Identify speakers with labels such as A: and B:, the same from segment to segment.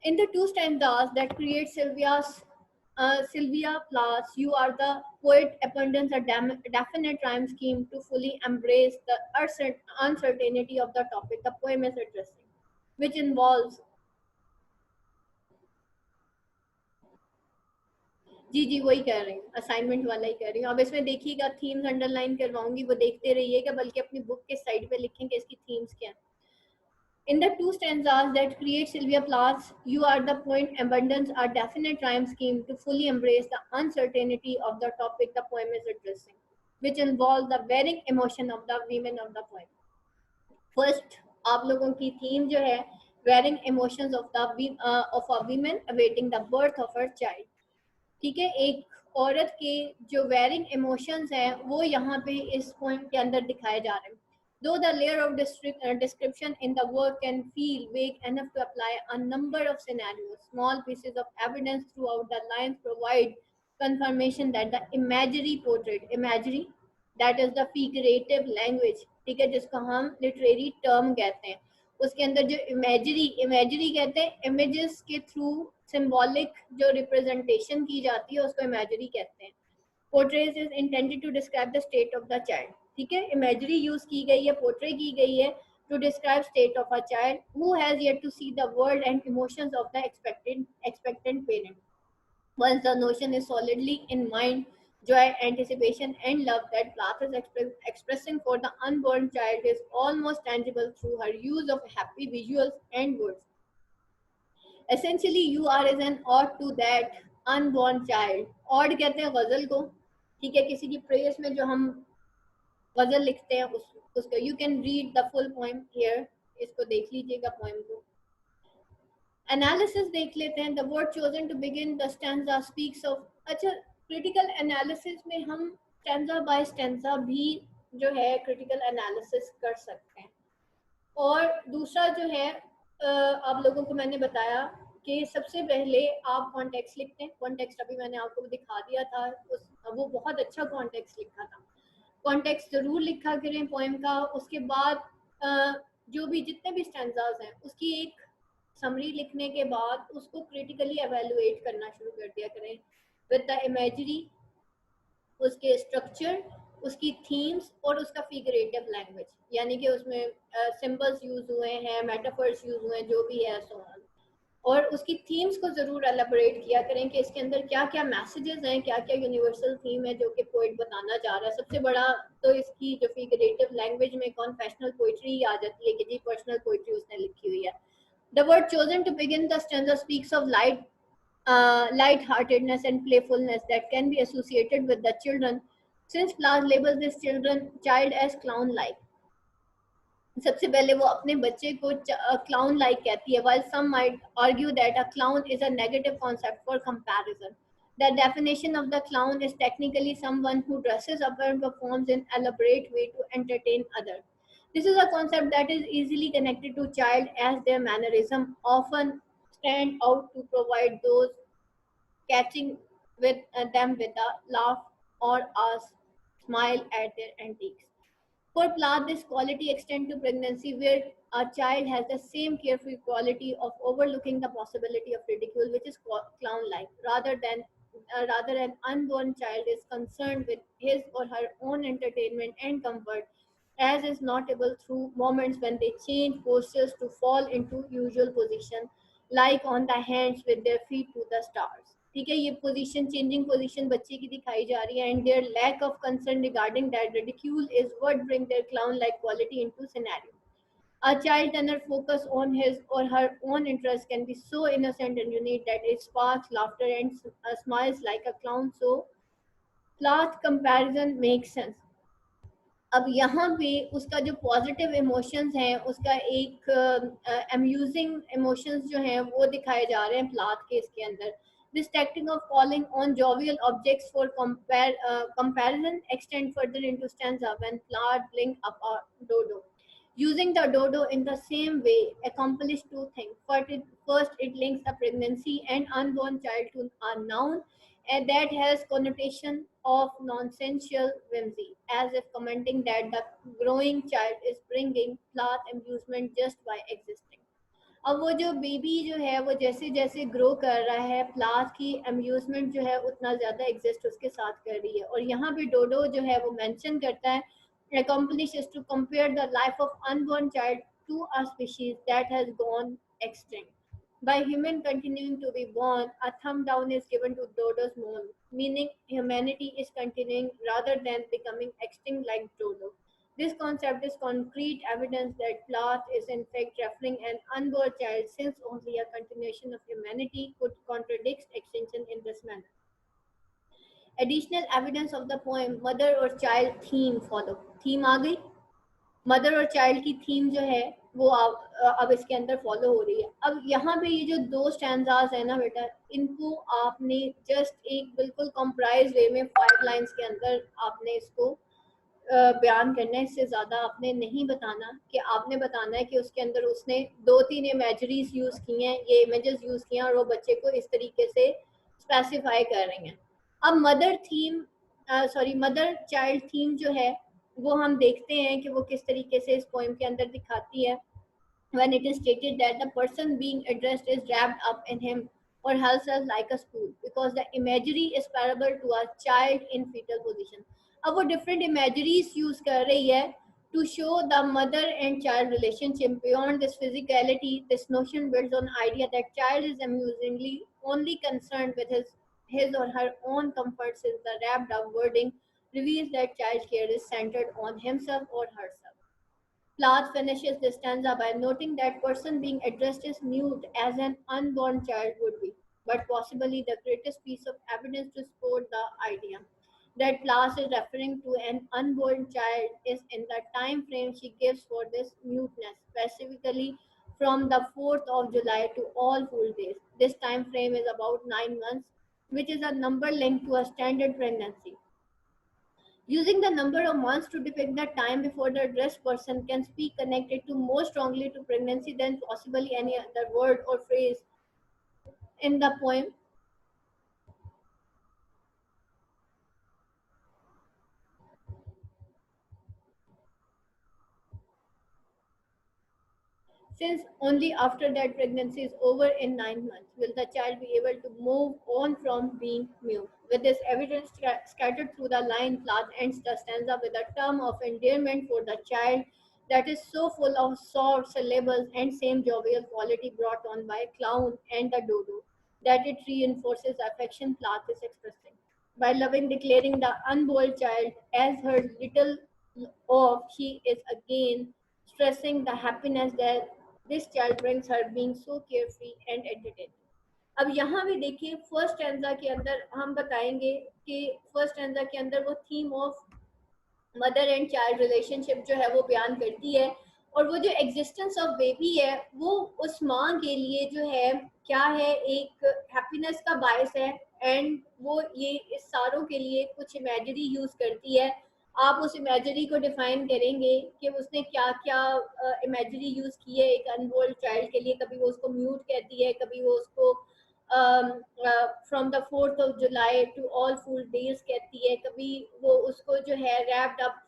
A: In the two stanzas that create Sylvia Plath, you are the poet abundance a definite rhyme scheme to fully embrace the uncertainty of the topic the poem is addressing, which involves जी जी वही कह रही हूँ, assignment वाला ही कह रही हूँ। अब इसमें देखिएगा थीम्स अंडरलाइन करवाऊंगी, वो देखते रहिएगा, बल्कि अपनी बुक के साइड पे लिखेंगे इसकी थीम्स क्या हैं। In the two stanzas that create Sylvia Plath's You Are the Point Abundance are definite rhyme scheme to fully embrace the uncertainty of the topic the poem is addressing, which involves the varying emotion of the women of the poem. First, आप लोगों की theme जो है varying emotions of a woman awaiting the birth of her child. ठीक है, एक औरत के जो वेरिंग इमोशंस हैं वो यहाँ पे इस पॉइंट के अंदर दिखाए जा रहे हैं. Though the layer of description in the work can feel vague enough to apply a number of scenarios, small pieces of evidence throughout the lines provide confirmation that the imagery that is the figurative language, ठीक है, जिसको हम literary term कहते हैं, उसके अंदर जो imagery कहते हैं, इमेजेस के थ्रू सिंबॉलिक जो रिप्रेजेंटेशन की जाती है उसको इमेजरी कहते हैं. Portrayal is intended to describe the state of the child. ठीक है, इमेजरी यूज की गई है, पोर्ट्रे की गई है to describe state of a child who has yet to see the world and emotions of the expectant parent. Once the notion is solidly in mind, joy, anticipation, and love that Plath is expressing for the unborn child is almost tangible through her use of happy visuals and words. Essentially, you are is an ode to that unborn child. Ode कहते हैं गजल को, ठीक है, किसी की prayers में जो हम गजल लिखते हैं उसको. You can read the full poem here, इसको देख लीजिएगा पोएम को. एनालिसिस देख लेते हैं. The word chosen to begin the stanza speaks of. अच्छा, क्रिटिकल एनालिसिस में हम स्टैंजा बाय स्टैंजा भी जो है क्रिटिकल एनालिसिस कर सकते हैं. और दूसरा जो है आप लोगों को मैंने बताया कि सबसे पहले आप कॉन्टेक्स्ट लिखते हैं. कॉन्टेक्स्ट अभी मैंने आपको दिखा दिया था, वो बहुत अच्छा कॉन्टेक्स्ट लिखा था. कॉन्टेक्स्ट जरूर लिखा करें पोएम का. उसके बाद जो भी जितने भी स्टैंजाज हैं उसकी एक समरी लिखने के बाद उसको क्रिटिकली एवेलुएट करना शुरू कर दिया करें विद द इमेजरी, उसके स्ट्रक्चर, उसकी थीम्स और उसका फिगरेटिव लैंग्वेज, यानी कि उसमें सिंबल्स यूज हुए हैं, मेटाफर्स यूज हुए हैं, जो भी है सो ऑन. और उसकी थीम्स को ज़रूर एलेबोरेट किया करें कि इसके अंदर क्या क्या मैसेजेस हैं, क्या क्या यूनिवर्सल थीम है जो कि पोइट बताना चाह रहा है. सबसे बड़ा तो इसकी जो फिगरेटिव लैंग्वेज में कॉन्फेशनल पोइट्री आ जाती है कि जी पर्सनल पोइट्री उसने लिखी हुई है. The word chosen to begin the stanza speaks of light-heartedness and playfulness that can be associated with the children, since Plath labels this child as clown-like. सबसे पहले वो अपने बच्चे को clown like कहती है. While some might argue that a clown is a negative concept for comparison, the definition of the clown is technically someone who dresses up and performs in elaborate way to entertain others. This is a concept that is easily connected to child as their mannerism often stand out to provide those catching with them with a laugh or a smile at their antiques. For Plath, this quality extends to pregnancy, where a child has the same carefree quality of overlooking the possibility of ridicule, which is clown-like, rather an unborn child is concerned with his or her own entertainment and comfort, as is notable through moments when they change postures to fall into usual position, like on the hands with their feet to the stars. ठीक है, ये position changing position बच्चे की दिखाई जा रही है. And their lack of concern regarding that ridicule is what bring their clown like quality into scenario. A child tenor focus on his or her own interest can be so innocent and unique that it sparks laughter and smiles like a clown. So Plath comparison makes sense. अब यहाँ पे उसका जो positive emotions हैं, उसका एक amusing emotions जो हैं वो दिखाए जा रहे हैं प्लाथ के इसके अंदर. This tactic of calling on jovial objects for comparison extend further into stanza when Plath bring up a dodo. Using the dodo in the same way accomplish two things. First, it links a pregnancy and unborn child to a noun, and that has connotation of nonsensical whimsy, as if commenting that the growing child is bringing Plath amusement just by existing. अब वो जो baby जो है वो जैसे जैसे grow कर रहा है, प्लास की अम्यूजमेंट जो है उतना ज़्यादा एग्जिस्ट उसके साथ कर रही है। और यहाँ पे डोडो जो है वो मेंशन करता है, accomplish is to compare the life of unborn child to a species that has gone extinct. By human continuing to be born, a thumb down is given to Dodo's moon, meaning humanity is continuing rather than becoming extinct like Dodo. This concept is concrete evidence that Plath is in fact referring an unborn child, since only a continuation of humanity could contradict extinction in this manner. Additional evidence of the poem mother or child theme follow. Theme आ गई, mother और child की theme जो है वो अब इसके अंदर follow हो रही है। अब यहाँ पे ये जो दो स्टैंजास है ना बेटा, इनको आपने जस्ट एक बिल्कुल कॉम्प्राइज वे में 5 लाइंस के अंदर आपने इसको बयान करना है। इससे ज़्यादा आपने नहीं बताना, कि आपने बताना है कि उसके अंदर उसने 2-3 इमेजरीज यूज़ की हैं, ये इमेजेस यूज़ किए हैं और वो बच्चे को इस तरीके से स्पेसिफाई कर रही हैं। अब mother theme mother child theme जो है वो हम देखते हैं कि वो किस तरीके से इस पोएम के अंदर दिखाती है। When it is stated that the person being addressed is wrapped up in him or herself like a spool, because the imagery is parable to a child in fetal position. अब वो different imageries use कर रही है to show the mother and child relationship. Beyond this physicality, this notion builds on idea that child is amusingly only concerned with his or her own comfort, since the wrapped up wording reveals that child care is centered on himself or herself. Plath finishes the stanza by noting that person being addressed is mute as an unborn child would be, but possibly the greatest piece of evidence to support the idea that Plath is referring to an unborn child is in the time frame she gives for this muteness, specifically from the 4th of July to all full days. This time frame is about 9 months, which is a number linked to a standard pregnancy. Using the number of months to depict the time before the addressed person can speak connected to more strongly to pregnancy than possibly any other word or phrase in the poem. Since only after that pregnancy is over in 9 months will the child be able to move on from being mute. With this evidence scattered through the line, Plath ends the stanza with a term of endearment for the child that is so full of soft syllables and same jovial quality brought on by clown and the dodo that it reinforces the affection Plath is expressing. By loving declaring the unborn child as her little of, she is again stressing the happiness that this child brings her being so carefree and entertaining. अब यहाँ भी देखिए first stanza के अंदर हम बताएंगे कि first stanza के अंदर वो theme of mother and child relationship जो है वो बयान करती है, और वो जो एग्जिस्टेंस ऑफ बेबी है वो उस माँ के लिए जो है क्या है, एक हैप्पीनेस का बायस है। एंड वो ये इस सारों के लिए कुछ इमेजरी यूज करती है। आप उस इमेजरी को डिफाइन करेंगे कि उसने क्या क्या इमेजरी यूज की है एक अनबोल्ड चाइल्ड के लिए। कभी वो उसको म्यूट कहती है, कभी वो उसको from the 4th of July to all fools days कहती है, कभी वो उसको जो है रैप्ड अप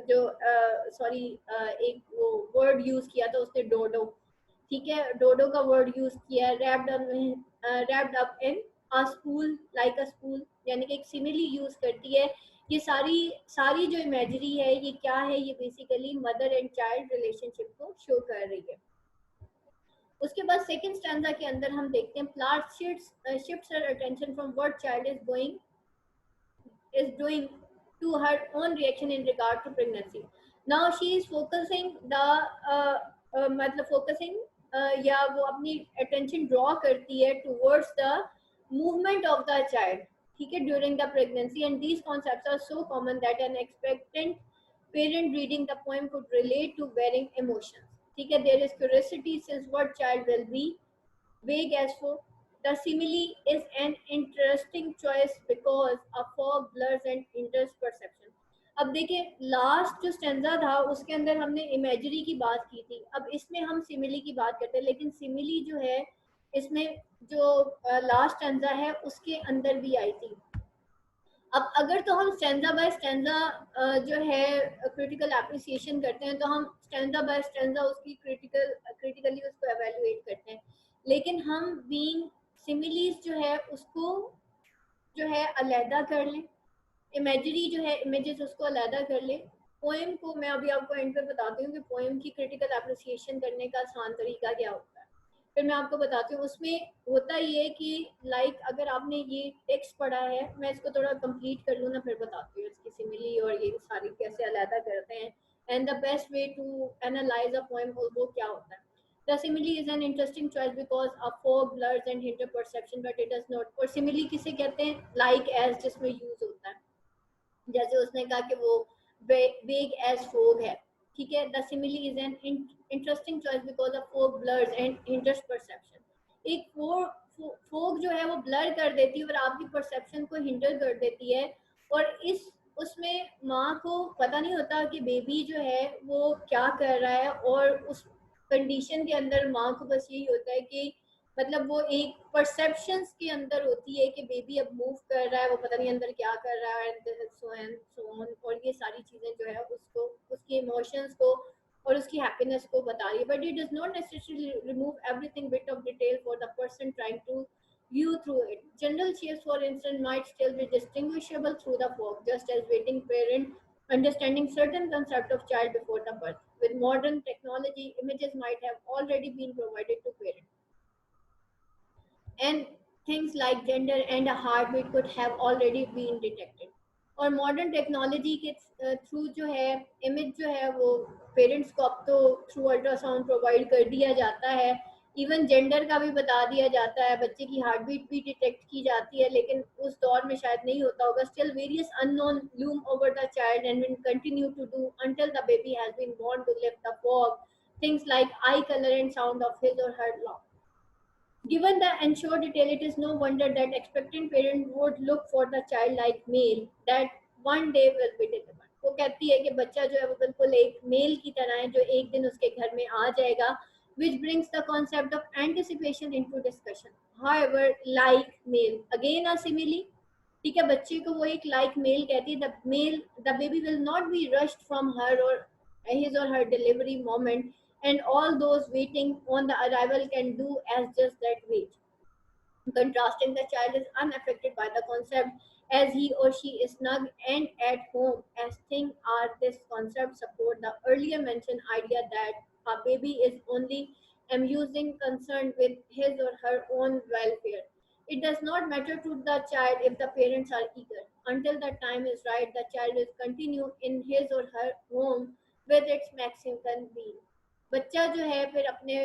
A: जो सॉरी एक वो वर्ड यूज किया था उसने डोडो, ठीक है, डोडो का वर्ड यूज किया है, wrapped up in a spool like a spool, यानी कि एक सिमिली यूज करती है। ये सारी सारी जो इमेजरी है ये क्या है, ये basically mother and child relationship को शो कर रही है। उसके बाद सेकंड स्टैंजा के अंदर हम देखते हैं plot shifts her attention from what child is doing to her own reaction in regard to pregnancy. Now she is focusing the मतलब focusing या वो अपनी attention draw करती है towards the movement of the child, ठीक है, during the pregnancy, and these concepts are so common that an expectant parent reading the poem could relate to varying emotions, ठीक है। There is curiosity since what child will be vague as for the simile is an interesting choice because a fog blurs and hinders perception. अब देखिए last जो stanza था उसके अंदर हमने imagery की बात की थी, अब इसमें हम सिमिली की बात करते हैं, लेकिन सिमिली जो है इसमें जो लास्ट स्टेंजा है उसके अंदर भी आई थी। अब अगर तो हम स्टैंजा बाय स्टैंजा जो है क्रिटिकल एप्रिसिएशन करते हैं, तो हम स्टैंजा बाय स्टैंजा उसकी क्रिटिकली उसको एवेल्युएट करते हैं, लेकिन हम बीइंग सिमिलीज जो है उसको जो है अलहदा कर लें, इमेजरी जो है इमेजेस उसको अलहदा कर ले। पोएम को मैं अभी आपको एंड पे बताती हूँ कि पोएम की क्रिटिकल एप्रिसिएशन करने का आसान तरीका क्या होता है, फिर मैं आपको बताती हूँ। उसमें होता ये है कि लाइक अगर आपने ये टेक्स्ट पढ़ा है, मैं इसको थोड़ा कंप्लीट कर लूँ ना, फिर बताती हूँ इसकी सिमिली और ये सारी कैसे अलहदा करते हैं, and the best way to analyse a poem वो क्या होता है। The simile is an interesting choice because a fog blurs and hinder perception, but it does not. और simile किसे कहते हैं? Like as जिसमें यूज होता है, जैसे उसने कहा कि वो वेग एज फोग है, ठीक है। The simile is an interesting choice because of fog blurs and hinders perception. एक फोग जो है वो ब्लर कर देती है और आपकी परसेप्शन को हिंडर कर देती है, और इस उसमें माँ को पता नहीं होता कि बेबी जो है वो क्या कर रहा है, और उस कंडीशन के अंदर माँ को बस यही होता है कि मतलब वो एक परसेप्शंस के अंदर होती है कि बेबी अब मूव कर रहा है, वो पता नहीं अंदर क्या कर रहा है, एंड सो ऑन, और ये सारी चीजें जो है उसको उसके इमोशंस को और उसकी हैप्पीनेस को बता रही है। But it does not necessarily remove everything bit of detail for the person trying to view through it. General shapes, for instance, might still be distinguishable through the fog, just as waiting parent understanding certain concept of child before the birth. With modern technology, images might have already been provided to parents, and things like gender and a heartbeat could have already been detected. और modern technology के through जो है image जो है वो parents को अब तो थ्रू अल्ट्रासाउंड प्रोवाइड कर दिया जाता है, इवन जेंडर का भी बता दिया जाता है, बच्चे की हार्ट बीट भी डिटेक्ट की जाती है, लेकिन उस दौर में शायद नहीं होता होगा। Still various unknown loom over the child and will continue to do until the baby has been born to lift the fog, things like eye color and sound of his or her laugh. Given the ensured detail, it is no wonder that expectant parents would look for the childlike male that one day will be delivered. वो कहती है कि बच्चा जो है वो बिल्कुल एक मेल की तरह है जो एक दिन उसके घर में आ जाएगा, which brings the concept of anticipation into discussion. However, like male, again a simile, ठीक है, बच्चे को वो एक like male कहती है, the baby will not be rushed from her or his or her delivery moment, and all those waiting on the arrival can do as just that wait. Contrasting, the child is unaffected by the concept as he or she is snug and at home as things are. This concept support the earlier mentioned idea that a baby is only amusing concerned with his or her own welfare. It does not matter to the child if the parents are eager. Until the time is right, the child is continue in his or her home with its Mexican being. बच्चा जो है फिर अपने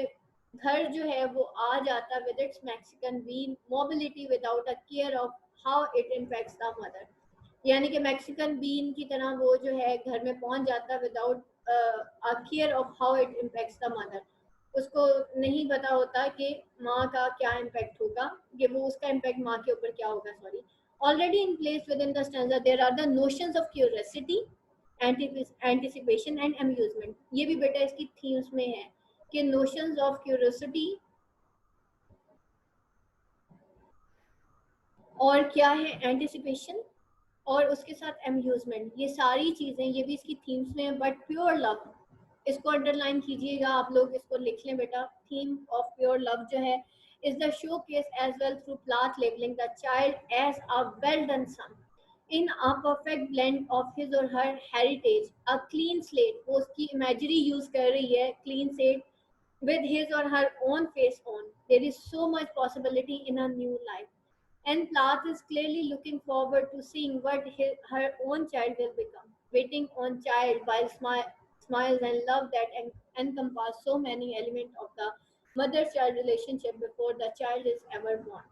A: घर जो है वो आ जाता with its Mexican bean mobility without a care of how it impacts the mother. यानी कि मैक्सिकन बीन की तरह वो जो है घर में पहुंच जाता without a care of how it impacts the mother. उसको नहीं पता होता कि माँ का क्या इम्पैक्ट होगा, कि वो उसका इम्पैक्ट माँ के ऊपर क्या होगा, sorry. Already in place within the stanza there are the notions of curiosity, anticipation and amusement. ये भी बेटा इसकी थीम्स में है कि नोशंस ऑफ क्यूरियोसिटी और क्या है एंटिसिपेशन, और उसके साथ अम्यूजमेंट, ये सारी चीजें ये भी इसकी थीम्स में है। बट प्योर लव, इसको अंडरलाइन कीजिएगा आप लोग, इसको लिख लें बेटा। थीम ऑफ प्योर लव जो है is the showcase as well through plot labelling the child as a well done son in a perfect blend of his or her heritage, a clean slate, वो उसकी imagery use कर रही है, clean slate with his or her own face on. There is so much possibility in a new life. And Plath is clearly looking forward to seeing what her own child will become. Waiting on child while smiles and love that encompass so many elements of the mother-child relationship before the child is ever born.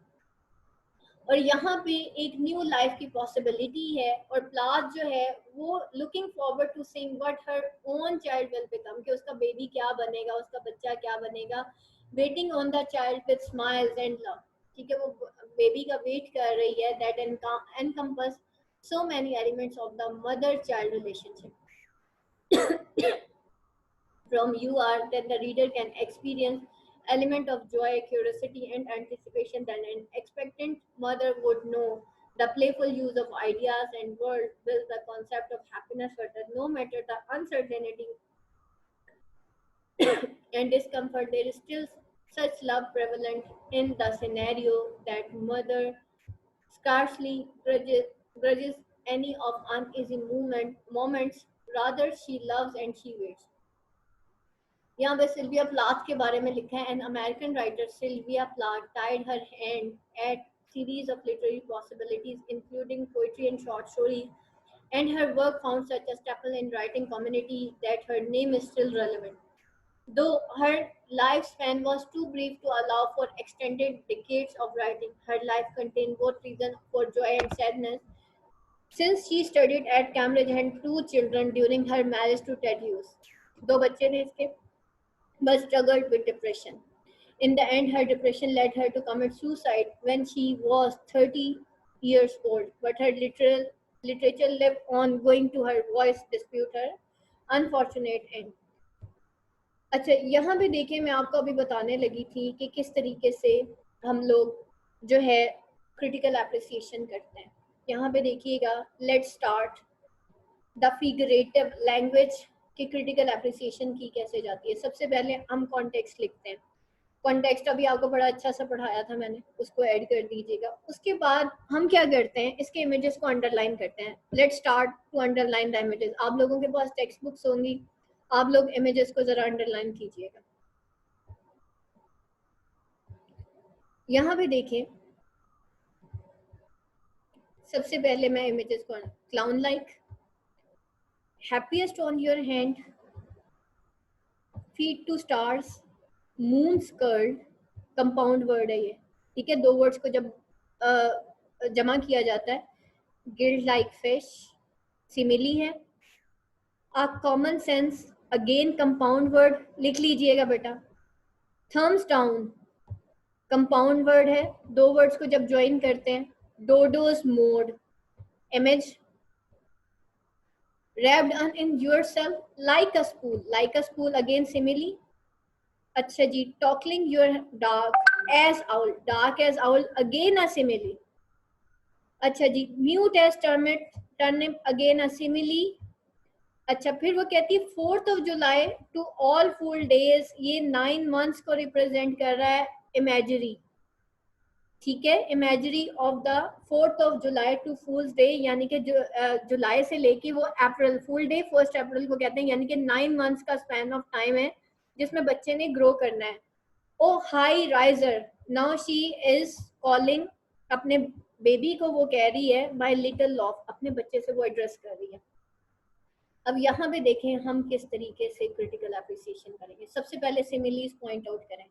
A: और यहाँ पे एक new life की possibility है, और Plath जो है वो looking forward to seeing what her own child will become, कि उसका बेबी क्या बनेगा, उसका बच्चा क्या बनेगा। Waiting on the child with smiles and love, ठीक है, वो बेबी का वेट कर रही है, that encompass so many elements of the mother child relationship. From you are that the reader can experience element of joy, curiosity, and anticipation that an expectant mother would know. The playful use of ideas and words builds the concept of happiness further. No matter the uncertainty and discomfort, there is still such love prevalent in the scenario that mother scarcely grudges any of uneasy moments. Rather, she loves and she waits. यहाँ पे Sylvia Plath के बारे में लिखा है, an American writer Sylvia Plath tied her hand at series of literary possibilities including poetry and short stories, and her work found such a staple in writing community that her name is still relevant. Though her lifespan was too brief to allow for extended decades of writing, her life contained both reasons for joy and sadness. Since she studied at Cambridge and had two children during her marriage to Ted Hughes, दो बच्चे थे इसके, but struggled with depression. In the end, her depression led her to commit suicide when she was 30 years old, but her literature lived on, going to her voice dispute her unfortunate end. अच्छा, यहाँ पे देखिए, मैं आपको अभी बताने लगी थी कि किस तरीके से हम लोग जो है क्रिटिकल एप्रिसिएशन करते हैं. यहाँ पे देखिएगा, let's start the figurative language की क्रिटिकल एप्रिसिएशन की कैसे जाती है. सबसे पहले हम कॉन्टेक्स्ट लिखते हैं. कॉन्टेक्स्ट अभी आपको बड़ा अच्छा सा पढ़ाया था मैंने, उसको ऐड कर दीजिएगा. उसके बाद हम क्या करते हैं, इसके इमेजेस को अंडरलाइन करते हैं. Let's start to underline the images. आप लोगों के पास टेक्स्ट बुक्स होंगी, आप लोग इमेजेस को जरा अंडरलाइन कीजिएगा. यहाँ पे देखिए, सबसे पहले मैं इमेजेस को, clown like, happiest on your hand, feet to stars, moon skulled, compound word है ये, ठीक है. दो वर्ड्स को जब जमा किया जाता है, गिल्ड लाइक फिश, सिमिली है. A common sense, again compound word, लिख लीजिएगा बेटा. थम्स डाउन, कंपाउंड वर्ड है, दो वर्ड्स को जब ज्वाइन करते हैं, डोडोज मोड, image, wrapped in yourself like a spool, again simile. अच्छा जी, टॉकलिंग your dark as owl, again a simile. अच्छा जी, mute as turnip, again a simile. अच्छा, फिर वो कहती है 4th of July to all full days, ये 9 months को रिप्रेजेंट कर रहा है, इमेजरी, ठीक है. Imagery of the 4th of July to fools day, यानी कि जुलाई से लेके वो अप्रैल, फुल डे 1 अप्रैल को कहते हैं, यानी कि 9 मंथ्स का स्पैन ऑफ टाइम है जिसमें बच्चे ने ग्रो करना है. O high riser, now she is calling, अपने बेबी को वो कह रही है, माई लिटिल लॉफ, अपने बच्चे से वो एड्रेस कर रही है. अब यहाँ पे देखें हम किस तरीके से क्रिटिकल एप्रिसिएशन करेंगे. सबसे पहले सिमिलीज पॉइंट आउट करें.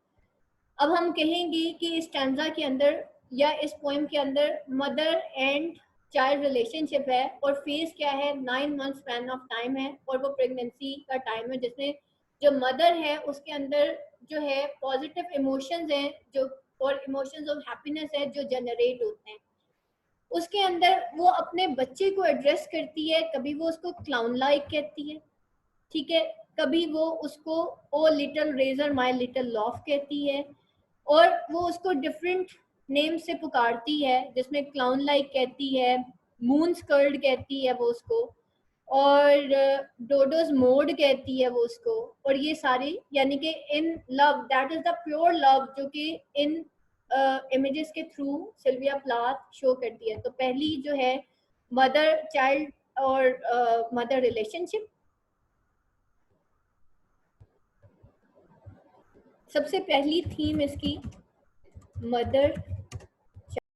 A: अब हम कहेंगे कि इस स्टैंजा के अंदर या इस पोएम के अंदर मदर एंड चाइल्ड रिलेशनशिप है, और फेज क्या है, 9 मंथ स्पैन ऑफ टाइम है, और वो प्रेगनेंसी का टाइम है जिसमें जो मदर है उसके अंदर जो है पॉजिटिव इमोशंस हैं, जो और इमोशंस ऑफ हैप्पीनेस है जो जनरेट होते हैं. उसके अंदर वो अपने बच्चे को एड्रेस करती है, कभी वो उसको क्लाउन लाइक कहती है, ठीक है, कभी वो उसको o little razor my little laugh कहती है, और वो उसको डिफरेंट नेम से पुकारती है, जिसमें क्लाउन लाइक कहती है, मून स्कर्ड कहती है वो उसको, और डोडोज मोड कहती है वो उसको. और ये सारी, यानी कि in love, that is the pure love जो कि इन इमेजेस के थ्रू सिल्विया प्लाथ शो करती है. तो पहली जो है मदर चाइल्ड और मदर रिलेशनशिप. सबसे पहली थीम इसकी मदर